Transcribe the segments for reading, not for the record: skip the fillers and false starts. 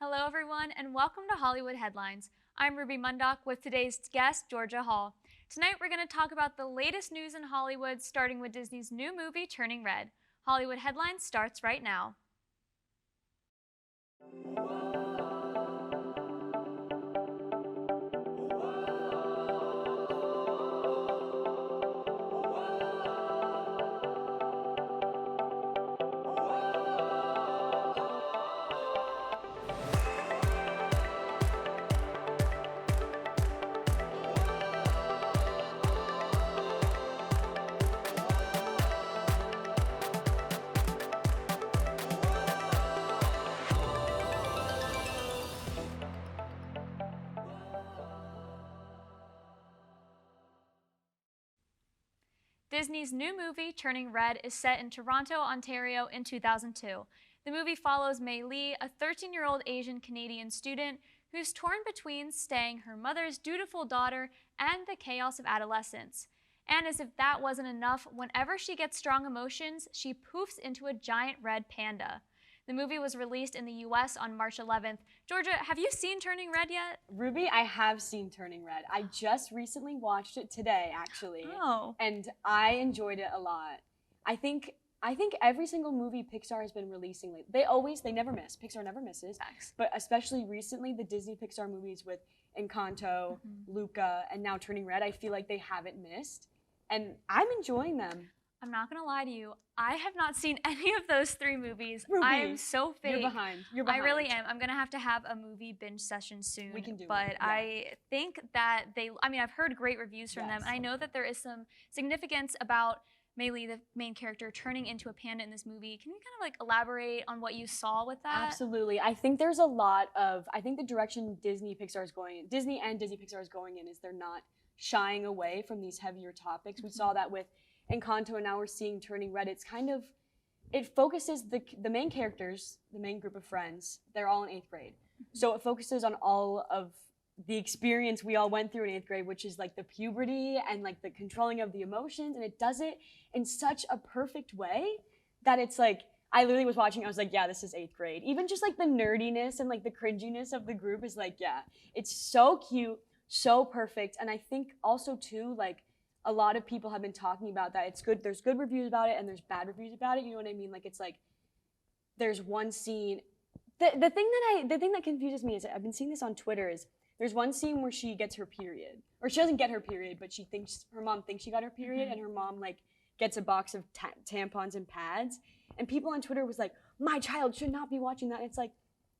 Hello, everyone, and welcome to Hollywood Headlines. I'm Ruby Mundock with today's guest, Georgea Hall. Tonight, we're going to talk about the latest news in Hollywood, starting with Disney's new movie, Turning Red. Hollywood Headlines starts right now. Disney's new movie, Turning Red, is set in Toronto, Ontario in 2002. The movie follows Mei Lee, a 13-year-old Asian-Canadian student who's torn between staying her mother's dutiful daughter and the chaos of adolescence. And as if that wasn't enough, whenever she gets strong emotions, she poofs into a giant red panda. The movie was released in the US on March 11th. Georgea, have you seen Turning Red yet? Ruby, I have seen Turning Red. I just recently watched it today, actually. Oh. And I enjoyed it a lot. I think every single movie Pixar has been releasing lately, they never miss. Pixar never misses. Thanks. But especially recently, the Disney Pixar movies with Encanto, Luca, and now Turning Red, I feel like they haven't missed. And I'm enjoying them. I'm not gonna lie to you. I have not seen any of those three movies. Ruby, I am so fake. You're behind. You're behind. I really am. I'm gonna have to have a movie binge session soon. We can do it. But Yeah. I think that I've heard great reviews from them, and I know that there is some significance about Mei Lee, the main character, turning into a panda in this movie. Can you kind of like elaborate on what you saw with that? Absolutely. I think there's a lot of, I think the direction Disney and Disney Pixar is going in is they're not shying away from these heavier topics. We saw that with Encanto, and now we're seeing Turning Red. It's kind of, it focuses the main characters, the main group of friends, they're all in 8th grade. So it focuses on all of the experience we all went through in 8th grade, which is like the puberty and like the controlling of the emotions, and it does it in such a perfect way that it's like, I literally was watching, I was like, yeah, this is 8th grade. Even just like the nerdiness and like the cringiness of the group is like, yeah, it's so cute, so perfect. And I think also too, like, a lot of people have been talking about that. It's good. There's good reviews about it and there's bad reviews about it. You know what I mean? Like, it's like there's one scene. The thing that confuses me is, I've been seeing this on Twitter, is there's one scene where she gets her period, or she doesn't get her period, but her mom thinks she got her period, and her mom like gets a box of tampons and pads, and people on Twitter was like, my child should not be watching that. And it's like,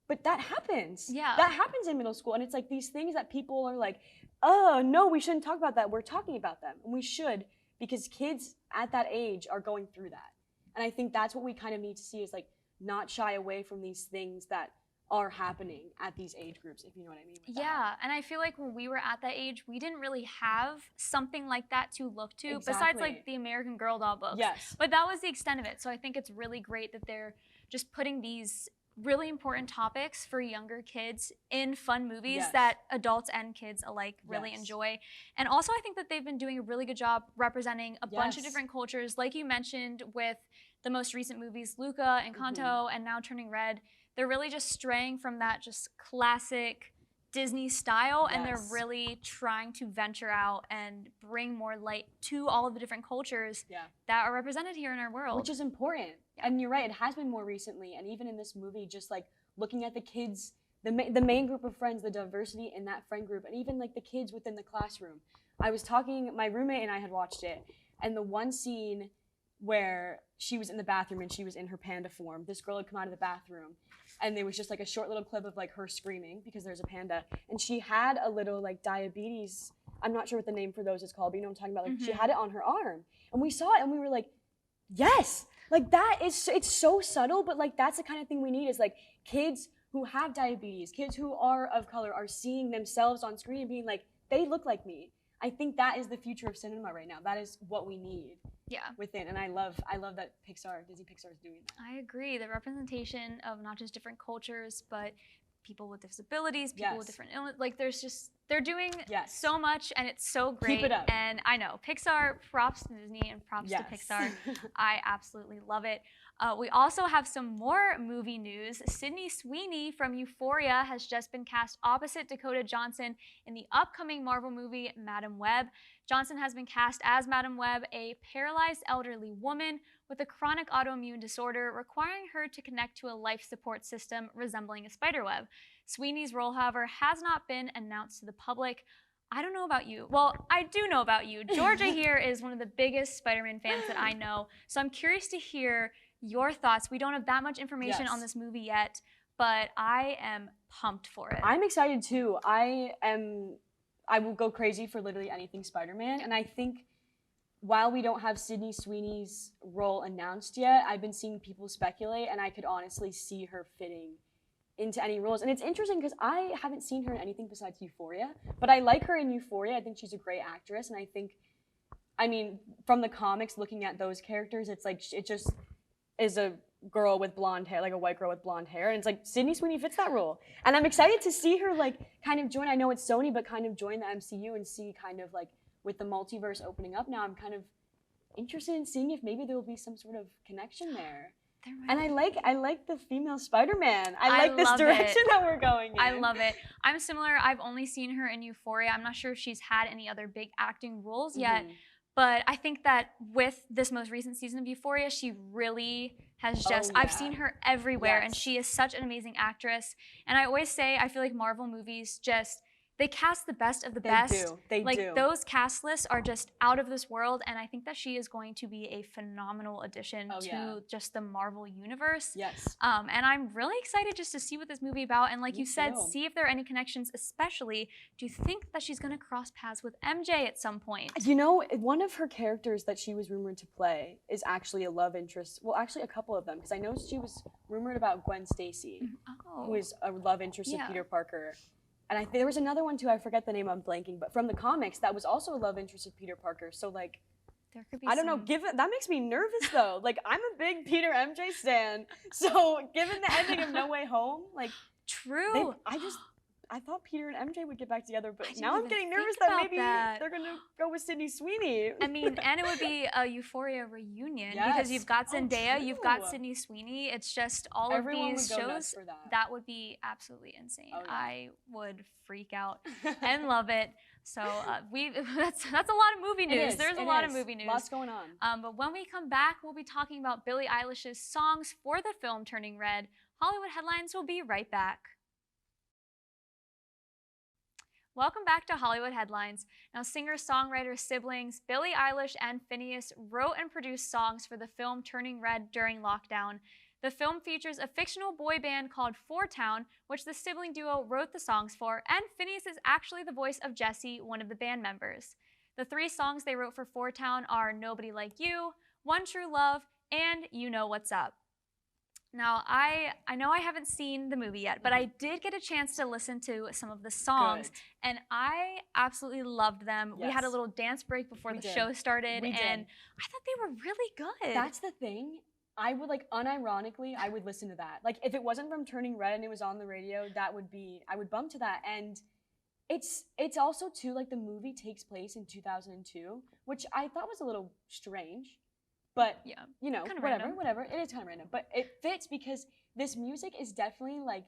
but that happens. Yeah. That happens in middle school, and it's like these things that people are like, oh, no, we shouldn't talk about that. We're talking about them, and we should, because kids at that age are going through that. And I think that's what we kind of need to see, is like not shy away from these things that are happening at these age groups, if you know what I mean with that. Yeah, and I feel like when we were at that age, we didn't really have something like that to look to, Exactly. besides like the American Girl doll books. Yes. But that was the extent of it. So I think it's really great that they're just putting these really important topics for younger kids in fun movies Yes. that adults and kids alike really Yes. enjoy. And also I think that they've been doing a really good job representing a bunch of Yes. different cultures, like you mentioned with the most recent movies, Luca, Encanto, and now Turning Red. They're really just straying from that just classic Disney style, and they're Yes. really trying to venture out and bring more light to all of the different cultures Yeah. that are represented here in our world. Which is important. Yeah. And you're right, it has been more recently, and even in this movie, just like looking at the kids, the main group of friends, the diversity in that friend group, and even like the kids within the classroom. I was talking, my roommate and I had watched it, and the one scene where she was in the bathroom and she was in her panda form, this girl had come out of the bathroom, and there was just like a short little clip of like her screaming because there's a panda, and she had a little like diabetes, I'm not sure what the name for those is called, but you know what I'm talking about, like she had it on her arm, and we saw it and we were like, yes, like that is, it's so subtle, but like that's the kind of thing we need, is like kids who have diabetes, kids who are of color are seeing themselves on screen and being like, they look like me. I think that is the future of cinema right now. That is what we need. Yeah. Within, and I love that Disney Pixar is doing that. I agree. The representation of not just different cultures, but people with disabilities, people with Yes. different illness. Like there's just, they're doing Yes. so much, and it's so great. Keep it up. And I know, Pixar, props to Disney and props Yes. to Pixar. I absolutely love it. We also have some more movie news. Sydney Sweeney from Euphoria has just been cast opposite Dakota Johnson in the upcoming Marvel movie Madam Web. Johnson has been cast as Madam Web, a paralyzed elderly woman with a chronic autoimmune disorder requiring her to connect to a life support system resembling a spiderweb. Sweeney's role, however, has not been announced to the public. I don't know about you. Well, I do know about you. Georgia here is one of the biggest Spider-Man fans that I know, so I'm curious to hear your thoughts. We don't have that much information on this movie yet, but I am pumped for it. I'm excited too. I will go crazy for literally anything Spider-Man, and I think while we don't have Sydney Sweeney's role announced yet, I've been seeing people speculate, and I could honestly see her fitting into any roles. And it's interesting because I haven't seen her in anything besides Euphoria, but I like her in Euphoria. I think she's a great actress, and I think, I mean, from the comics, looking at those characters, it's like, it just is a girl with blonde hair, like a white girl with blonde hair, and it's like Sydney Sweeney fits that role. And I'm excited to see her like kind of join, I know it's Sony, but kind of join the MCU and see kind of like with the multiverse opening up now, I'm kind of interested in seeing if maybe there will be some sort of connection there. And I like the female Spider-Man. I like this direction that we're going in. I love it. I'm similar. I've only seen her in Euphoria. I'm not sure if she's had any other big acting roles yet. But I think that with this most recent season of Euphoria, she really has just, I've seen her everywhere, and she is such an amazing actress. And I always say, I feel like Marvel movies just, they cast the best of the best. They do. Like, those cast lists are just out of this world, and I think that she is going to be a phenomenal addition to just the Marvel universe. Yes. And I'm really excited just to see what this movie is about, and like you said, see if there are any connections, especially, do you think that she's going to cross paths with MJ at some point? You know, one of her characters that she was rumored to play is actually a love interest. Well, actually a couple of them, because I know she was rumored about Gwen Stacy, who is a love interest of Peter Parker. And there was another one too, I forget the name, I'm blanking, but from the comics, that was also a love interest of Peter Parker. So like, there could be I don't know, that makes me nervous though. Like, I'm a big Peter MJ stan. So given the ending of No Way Home, like, true. I thought Peter and MJ would get back together, but now I'm getting nervous that maybe they're gonna go with Sydney Sweeney. I mean, and it would be a Euphoria reunion because you've got Zendaya, you've got Sydney Sweeney. It's just all of these shows that would be absolutely insane. I would freak out and love it. So that's a lot of movie news. There's a lot of movie news. Lots going on. But when we come back, we'll be talking about Billie Eilish's songs for the film Turning Red. Hollywood Headlines will be right back. Welcome back to Hollywood Headlines. Now, singer-songwriter siblings Billie Eilish and Finneas wrote and produced songs for the film Turning Red during lockdown. The film features a fictional boy band called Four Town, which the sibling duo wrote the songs for, and Finneas is actually the voice of Jesse, one of the band members. The 3 songs they wrote for Four Town are Nobody Like You, One True Love, and You Know What's Up. Now, I know I haven't seen the movie yet, but I did get a chance to listen to some of the songs, and I absolutely loved them. We had a little dance break before the show started, and I thought they were really good. That's the thing. I would, like, unironically, I would listen to that. Like, if it wasn't from Turning Red and it was on the radio, that would be, I would bump to that. And it's also, too, like, the movie takes place in 2002, which I thought was a little strange. But, you know, whatever. It is kind of random. But it fits because this music is definitely, like,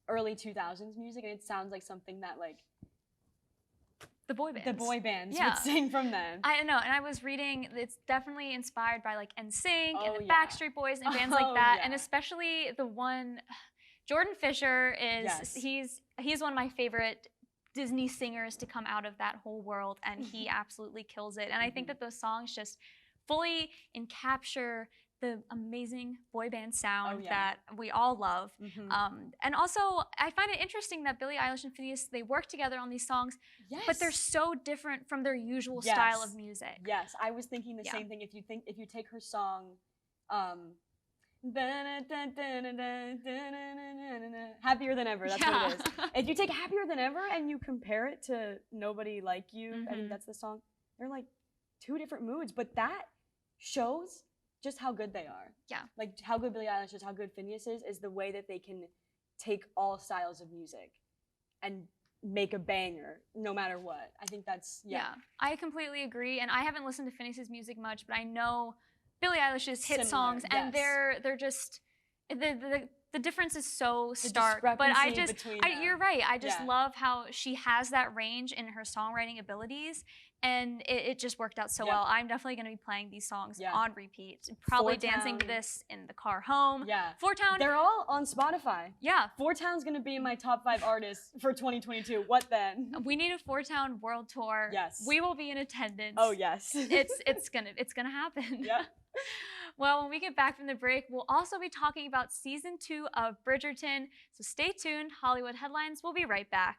early 2000s music, and it sounds like something that, like, the boy bands would sing from them. I know, and I was reading, it's definitely inspired by, like, NSYNC and the Backstreet Boys and bands like that, and especially the one, Jordan Fisher is, he's one of my favorite Disney singers to come out of that whole world, and he absolutely kills it. And I think that those songs just fully capture the amazing boy band sound that we all love. And also, I find it interesting that Billie Eilish and Finneas, they work together on these songs, but they're so different from their usual style of music. Yes, I was thinking the same thing. If you take her song, Happier Than Ever, that's what it is. If you take Happier Than Ever and you compare it to Nobody Like You, I think that's the song, they're like 2 different moods, but that shows just how good they are. Like, how good Billie Eilish is, how good Finneas is the way that they can take all styles of music and make a banger no matter what. I think that's, I completely agree, and I haven't listened to Finneas' music much, but I know Billie Eilish's hit Similar, songs, and yes. they're just the difference is so The stark. But I discrepancy just between you're them. right. I just Yeah. love how she has that range in her songwriting abilities, and it just worked out so Yep. well. I'm definitely going to be playing these songs Yeah. on repeat, probably Four dancing to Town. this in the car home. Yeah. Four Town. They're all on Spotify. Yeah. Four Town's gonna be in my top 5 artists for 2022. What then? We need a Four Town world tour. Yes. We will be in attendance. Oh yes. it's gonna happen. Yep. Well, when we get back from the break, we'll also be talking about season 2 of Bridgerton. So stay tuned. Hollywood Headlines. We'll be right back.